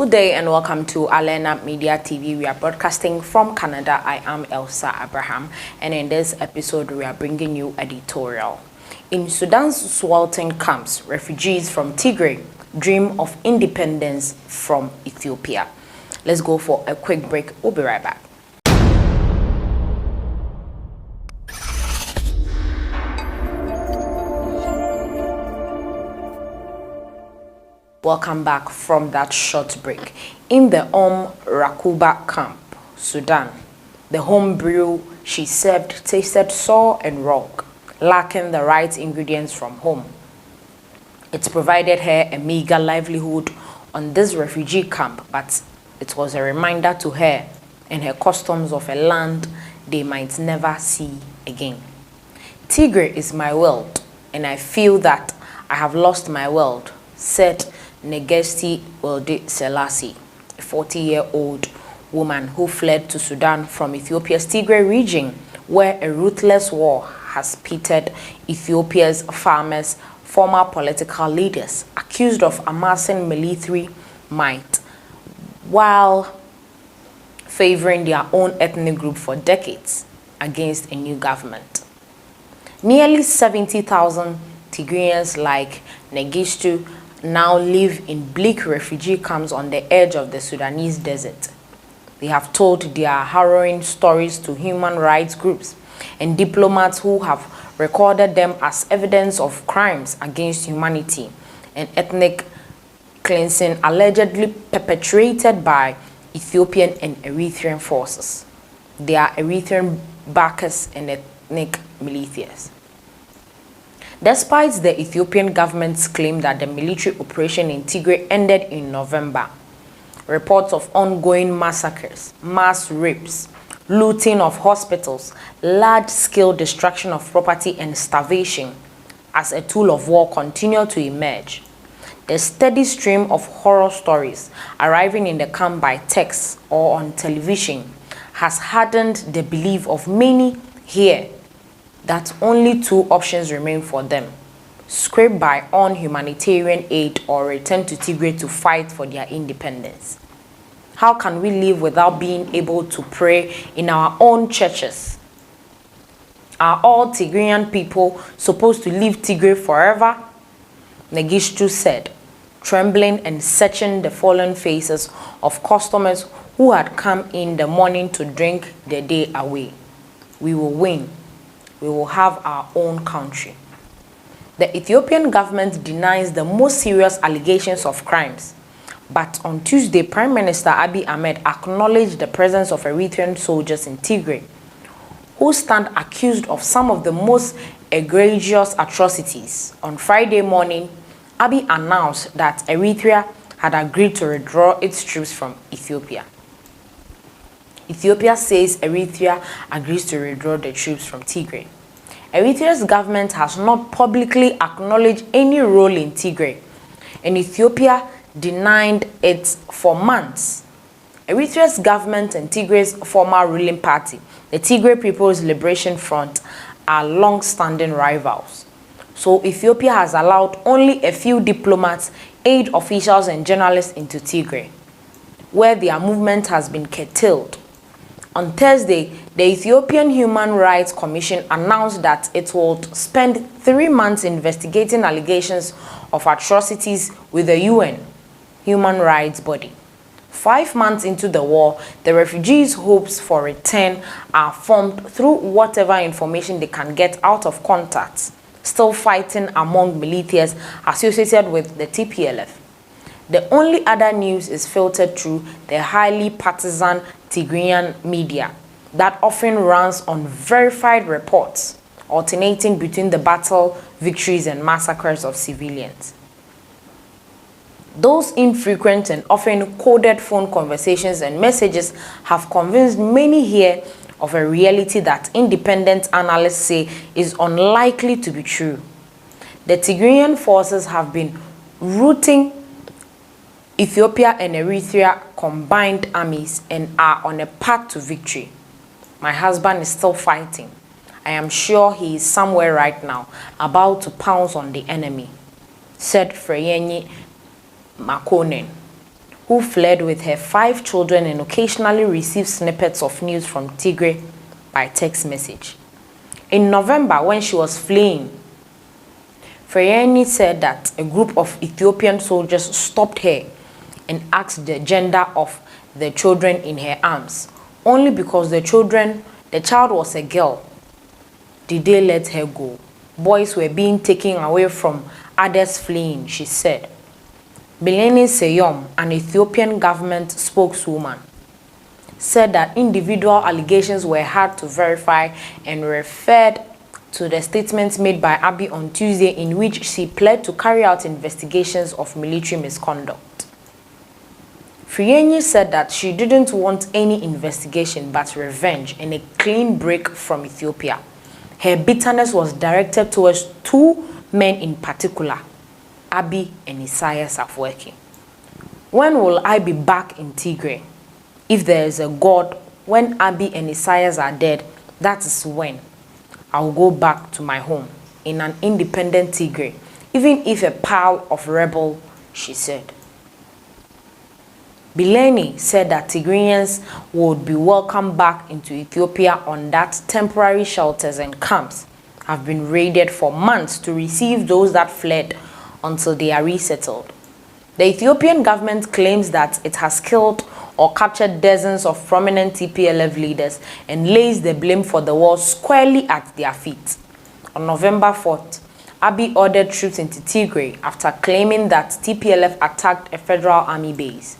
Good day and welcome to Alena Media TV. We are broadcasting from Canada. I am Elsa Abraham, and in this episode we are bringing you editorial. In Sudan's sweltering camps, refugees from Tigray dream of independence from Ethiopia. Let's go for a quick break. We'll be right back. Welcome back from that short break. In the Rakuba camp, Sudan, the home brew she served tasted sour and wrong, lacking the right ingredients from home. It provided her a meager livelihood on this refugee camp, but it was a reminder to her and her customs of a land they might never see again. Tigray is my world, and I feel that I have lost my world, said Negesti Welde Selassie, a 40-year-old woman who fled to Sudan from Ethiopia's Tigray region, where a ruthless war has pitted Ethiopia's farmers, former political leaders, accused of amassing military might while favoring their own ethnic group for decades against a new government. Nearly 70,000 Tigrayans like Negistu now live in bleak refugee camps on the edge of the Sudanese desert. They have told their harrowing stories to human rights groups and diplomats who have recorded them as evidence of crimes against humanity and ethnic cleansing allegedly perpetrated by Ethiopian and Eritrean forces. They are Eritrean backers and ethnic militias. Despite the Ethiopian government's claim that the military operation in Tigray ended in November, reports of ongoing massacres, mass rapes, looting of hospitals, large-scale destruction of property and starvation as a tool of war continue to emerge. The steady stream of horror stories arriving in the camp by text or on television has hardened the belief of many here that only two options remain for them: scrape by on humanitarian aid or return to Tigray to fight for their independence. How can we live without being able to pray in our own churches? Are all Tigrayan people supposed to leave Tigray forever? Negishtu said, trembling and searching the fallen faces of customers who had come in the morning to drink the day away. We will win. We will have our own country. The Ethiopian government denies the most serious allegations of crimes. But on Tuesday, Prime Minister Abiy Ahmed acknowledged the presence of Eritrean soldiers in Tigray, who stand accused of some of the most egregious atrocities. On Friday morning, Abiy announced that Eritrea had agreed to withdraw its troops from Ethiopia. Ethiopia says Eritrea agrees to withdraw the troops from Tigray. Eritrea's government has not publicly acknowledged any role in Tigray, and Ethiopia denied it for months. Eritrea's government and Tigray's former ruling party, the Tigray People's Liberation Front, are long-standing rivals. So Ethiopia has allowed only a few diplomats, aid officials, and journalists into Tigray, where their movement has been curtailed. On Thursday, the Ethiopian Human Rights Commission announced that it will spend 3 months investigating allegations of atrocities with the UN human rights body. 5 months into the war, the refugees' hopes for return are formed through whatever information they can get out of contacts still fighting among militias associated with the TPLF. The only other news is filtered through the highly partisan Tigrayan media that often runs on verified reports, alternating between the battle, victories, and massacres of civilians. Those infrequent and often coded phone conversations and messages have convinced many here of a reality that independent analysts say is unlikely to be true. The Tigrayan forces have been routing Ethiopia and Eritrea combined armies and are on a path to victory. My husband is still fighting. I am sure he is somewhere right now, about to pounce on the enemy, said Freyenyi Makonnen, who fled with her 5 children and occasionally received snippets of news from Tigray by text message. In November, when she was fleeing, Freyeni said that a group of Ethiopian soldiers stopped her and asked the gender of the children in her arms. Only because the child was a girl did they let her go. Boys were being taken away from others fleeing, she said. Bileni Seyom, an Ethiopian government spokeswoman, said that individual allegations were hard to verify and referred to the statements made by Abiy on Tuesday, in which she pled to carry out investigations of military misconduct. Freyeni said that she didn't want any investigation but revenge and a clean break from Ethiopia. Her bitterness was directed towards 2 men in particular, Abiy and Isaias Afwerki. When will I be back in Tigray? If there is a God, when Abiy and Isaias are dead, that is when I will go back to my home in an independent Tigray, even if a pile of rebel, she said. Bileni said that Tigrayans would be welcomed back into Ethiopia on that temporary shelters and camps have been raided for months to receive those that fled until they are resettled. The Ethiopian government claims that it has killed or captured dozens of prominent TPLF leaders and lays the blame for the war squarely at their feet. On November 4th, Abiy ordered troops into Tigray after claiming that TPLF attacked a federal army base.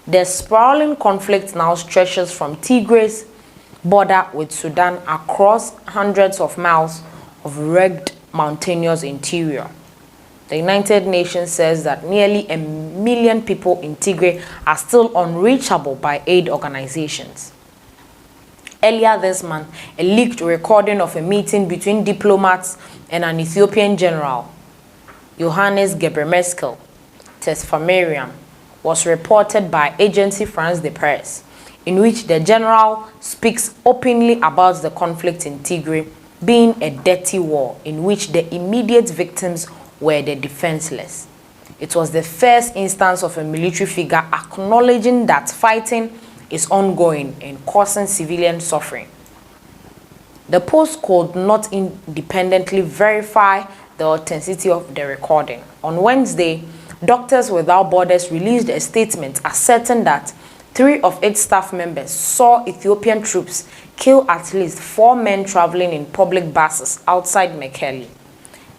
The sprawling conflict now stretches from Tigray's border with Sudan across hundreds of miles of rugged mountainous interior. The United Nations says that nearly 1 million people in Tigray are still unreachable by aid organizations. Earlier this month, a leaked recording of a meeting between diplomats and an Ethiopian general, Johannes Gebremeskel Tesfamariam, was reported by agency France de Presse, in which the general speaks openly about the conflict in Tigray being a dirty war in which the immediate victims were the defenseless. It was the first instance of a military figure acknowledging that fighting is ongoing and causing civilian suffering. The Post could not independently verify the authenticity of the recording. On Wednesday, Doctors Without Borders released a statement asserting that 3 of its staff members saw Ethiopian troops kill at least 4 men traveling in public buses outside Mekelle,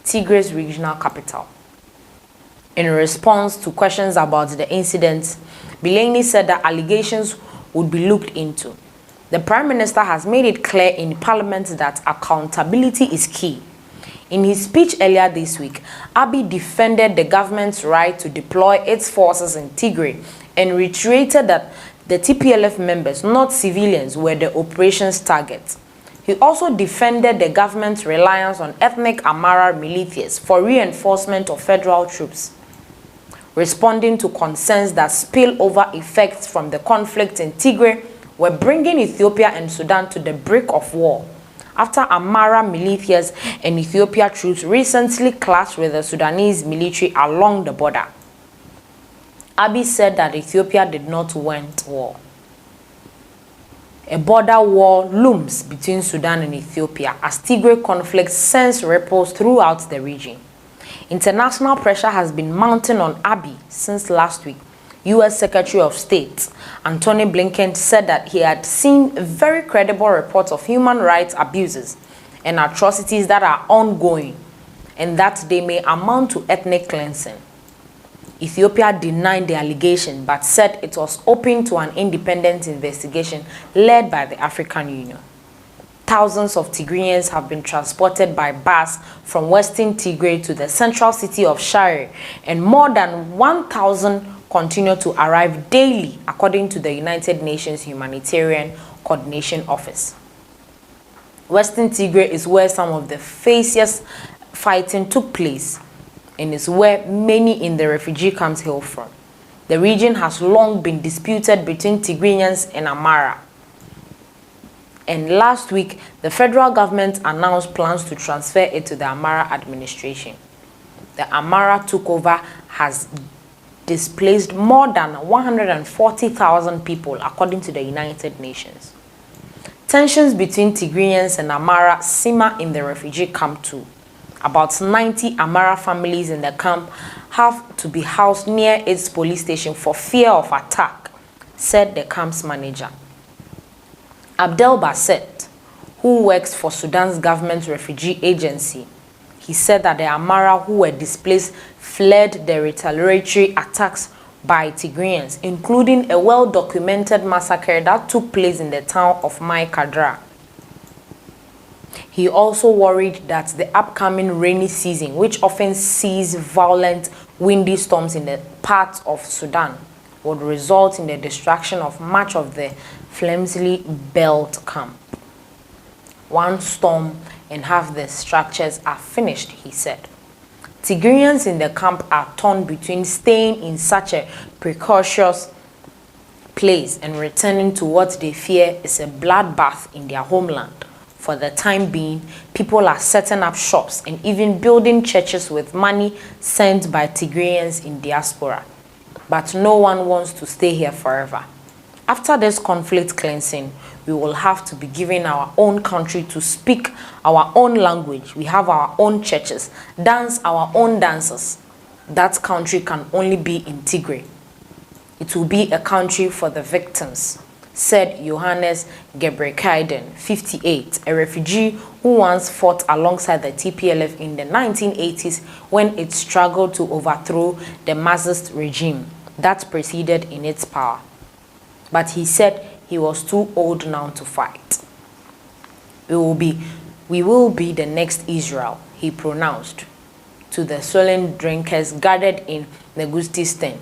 Tigray's regional capital. In response to questions about the incident, Bileni said that allegations would be looked into. The Prime Minister has made it clear in Parliament that accountability is key. In his speech earlier this week, Abiy defended the government's right to deploy its forces in Tigray and reiterated that the TPLF members, not civilians, were the operation's target. He also defended the government's reliance on ethnic Amhara militias for reinforcement of federal troops, responding to concerns that spillover effects from the conflict in Tigray were bringing Ethiopia and Sudan to the brink of war, after Amhara militias and Ethiopia troops recently clashed with the Sudanese military along the border. Abiy said that Ethiopia did not want war. A border war looms between Sudan and Ethiopia as Tigray conflict sends ripples throughout the region. International pressure has been mounting on Abiy since last week. U.S. Secretary of State Antony Blinken said that he had seen very credible reports of human rights abuses and atrocities that are ongoing and that they may amount to ethnic cleansing. Ethiopia denied the allegation but said it was open to an independent investigation led by the African Union. Thousands of Tigrayans have been transported by bus from western Tigray to the central city of Shire, and more than 1,000 continue to arrive daily, according to the United Nations Humanitarian Coordination Office. Western Tigray is where some of the fiercest fighting took place and is where many in the refugee camps hail from. The region has long been disputed between Tigrayans and Amhara. And last week, the federal government announced plans to transfer it to the Amhara administration. The Amhara takeover has displaced more than 140,000 people, according to the United Nations. Tensions between Tigrayans and Amhara simmer in the refugee camp too. About 90 Amhara families in the camp have to be housed near its police station for fear of attack, said the camp's manager. Abdel Basset, who works for Sudan's government refugee agency, he said that the Amhara who were displaced fled the retaliatory attacks by Tigrayans, including a well-documented massacre that took place in the town of Mai Kadra. He also worried that the upcoming rainy season, which often sees violent windy storms in the parts of Sudan, would result in the destruction of much of the flimsily built camp. One storm and half the structures are finished, he said. Tigrayans in the camp are torn between staying in such a precocious place and returning to what they fear is a bloodbath in their homeland. For the time being, people are setting up shops and even building churches with money sent by Tigrayans in diaspora. But no one wants to stay here forever. After this conflict cleansing, we will have to be given our own country to speak our own language. We have our own churches, dance our own dances. That country can only be in Tigray. It will be a country for the victims, said Johannes Gebrekaiden, 58, a refugee who once fought alongside the TPLF in the 1980s when it struggled to overthrow the Marxist regime that preceded in its power. But he said he was too old now to fight. We will be the next Israel, he pronounced to the swelling drinkers gathered in Negusti's tent.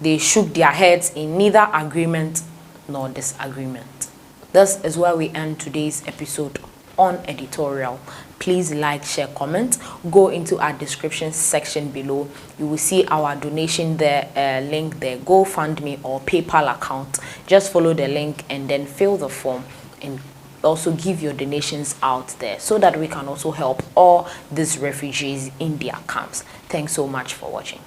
They shook their heads in neither agreement nor disagreement. This is where we end today's episode on editorial. Please like, share, comment. Go into our description section below. You will see our donation there, link there, GoFundMe or PayPal account. Just follow the link and then fill the form and also give your donations out there so that we can also help all these refugees in their camps. Thanks so much for watching.